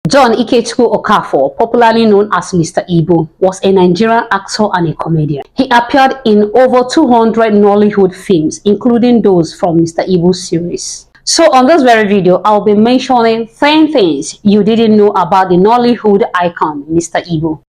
John Ikechukwu Okafor, popularly known as Mr. Ibu, was a Nigerian actor and a comedian. He appeared in over 200 Nollywood films, including those from Mr. Ibu's series. So on this very video, I'll be mentioning 10 things you didn't know about the Nollywood icon, Mr. Ibu.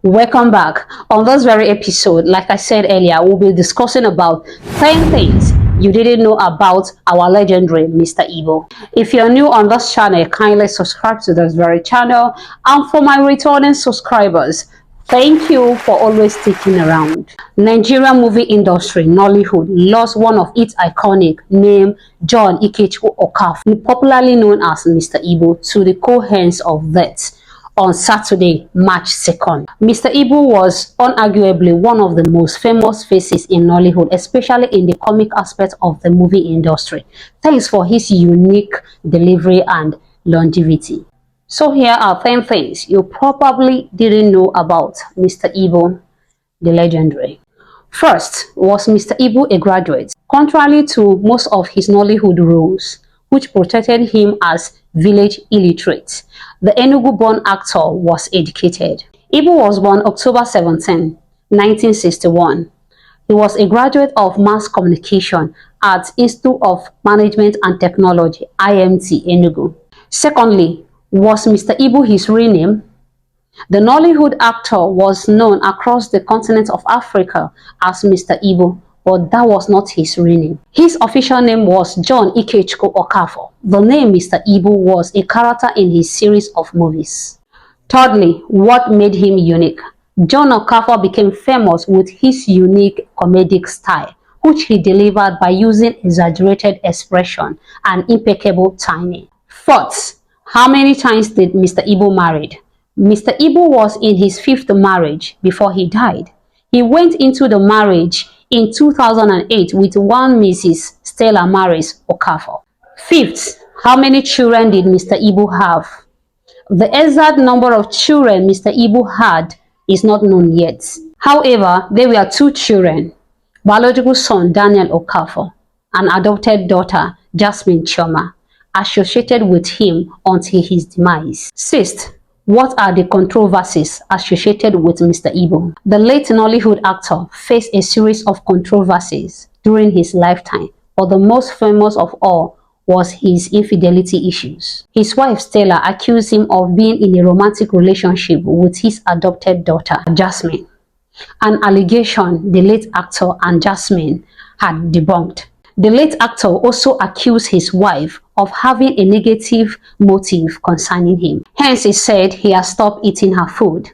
Welcome back. On this very episode, like I said earlier, we'll be discussing about 10 things you didn't know about our legendary Mr. Ibu. If you're new on this channel, kindly subscribe to this very channel. And for my returning subscribers, thank you for always sticking around. Nigerian movie industry, Nollywood, lost one of its iconic name, John Ikechukwu Okafor, popularly known as Mr. Ibu, to the cold hands of death on Saturday, March 2nd. Mr. Ibu was unarguably one of the most famous faces in Nollywood, especially in the comic aspect of the movie industry, thanks for his unique delivery and longevity. So here are 10 things you probably didn't know about Mr. Ibu, the legendary. First, was Mr. Ibu a graduate? Contrary to most of his Nollywood roles, which portrayed him as village illiterate, the Enugu-born actor was educated. Ibu was born October 17, 1961. He was a graduate of mass communication at Institute of Management and Technology, IMT, Enugu. Secondly, was Mr. Ibu his real name? The Nollywood actor was known across the continent of Africa as Mr. Ibu, but that was not his real name. His official name was John Ikechukwu Okafor. The name Mr. Ibu was a character in his series of movies. Thirdly, what made him unique? John Okafor became famous with his unique comedic style, which he delivered by using exaggerated expression and impeccable timing. Fourth, how many times did Mr. Ibu married? Mr. Ibu was in his 5th marriage before he died. He went into the marriage in 2008 with one Mrs. Stella Maris Okafor. Fifth, how many children did Mr. Ibu have? The exact number of children Mr. Ibu had is not known yet. However, there were 2 children, biological son Daniel Okafor, and adopted daughter Jasmine Choma, associated with him until his demise. Sixth, what are the controversies associated with Mr. Ibu? The late Nollywood actor faced a series of controversies during his lifetime, but the most famous of all was his infidelity issues. His wife Stella accused him of being in a romantic relationship with his adopted daughter, Jasmine, an allegation the late actor and Jasmine had debunked. The late actor also accused his wife of having a negative motive concerning him. Hence, he said he has stopped eating her food.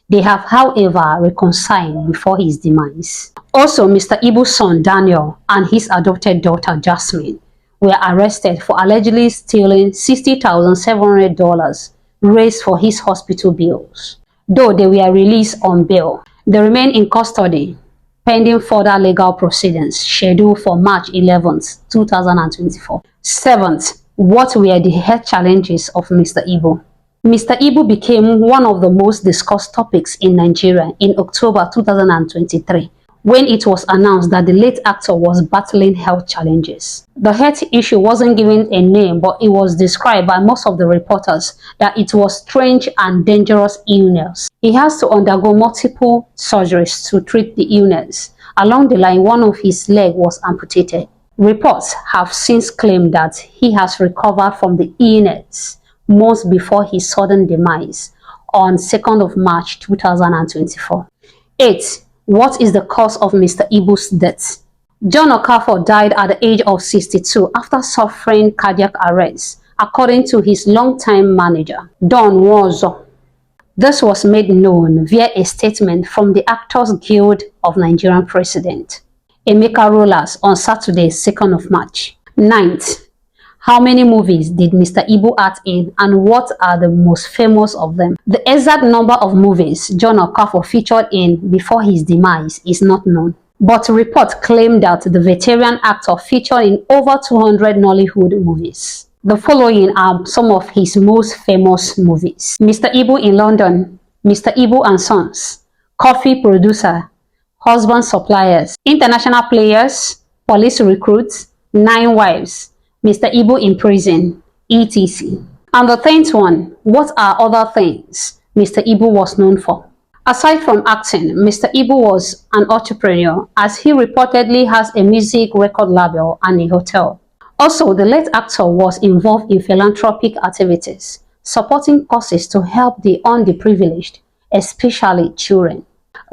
They have, however, reconciled before his demise. Also, Mr. Ibu's son Daniel and his adopted daughter Jasmine were arrested for allegedly stealing $60,700 raised for his hospital bills. Though they were released on bail, they remain in custody pending further legal proceedings scheduled for March 11, 2024. Seventh, what were the health challenges of Mr. Ibu? Mr. Ibu became one of the most discussed topics in Nigeria in October 2023, when it was announced that the late actor was battling health challenges. The health issue wasn't given a name, but it was described by most of the reporters that it was strange and dangerous illness. He has to undergo multiple surgeries to treat the illness. Along the line, one of his legs was amputated. Reports have since claimed that he has recovered from the illness months before his sudden demise on 2nd of March 2024. 8. What is the cause of Mr. Ibu's death? John Okafor died at the age of 62 after suffering cardiac arrest, according to his longtime manager, Don Wozo. This was made known via a statement from the Actors Guild of Nigerian President, Emeka Rollas, on Saturday, 2nd of March. 9th, how many movies did Mr. Ibu act in, and what are the most famous of them? The exact number of movies John Okafor featured in before his demise is not known, but reports claim that the veteran actor featured in over 200 Nollywood movies. The following are some of his most famous movies: Mr. Ibu in London, Mr. Ibu and Sons, Coffee Producer, husband suppliers, international players, police recruits, 9 wives, Mr. Ibu in prison, etc. And the 10th one, what are other things Mr. Ibu was known for? Aside from acting, Mr. Ibu was an entrepreneur as he reportedly has a music record label and a hotel. Also, the late actor was involved in philanthropic activities, supporting causes to help the underprivileged, especially children.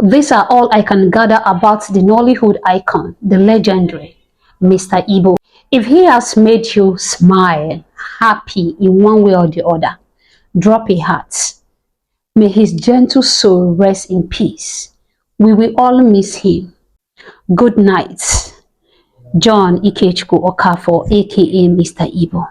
These are all I can gather about the Nollywood icon, the legendary Mr. Ibu. If he has made you smile, happy in one way or the other, drop a heart. May his gentle soul rest in peace. We will all miss him. Good night. John Ikechukwu Okafor, A.K.A. Mr. Ibu.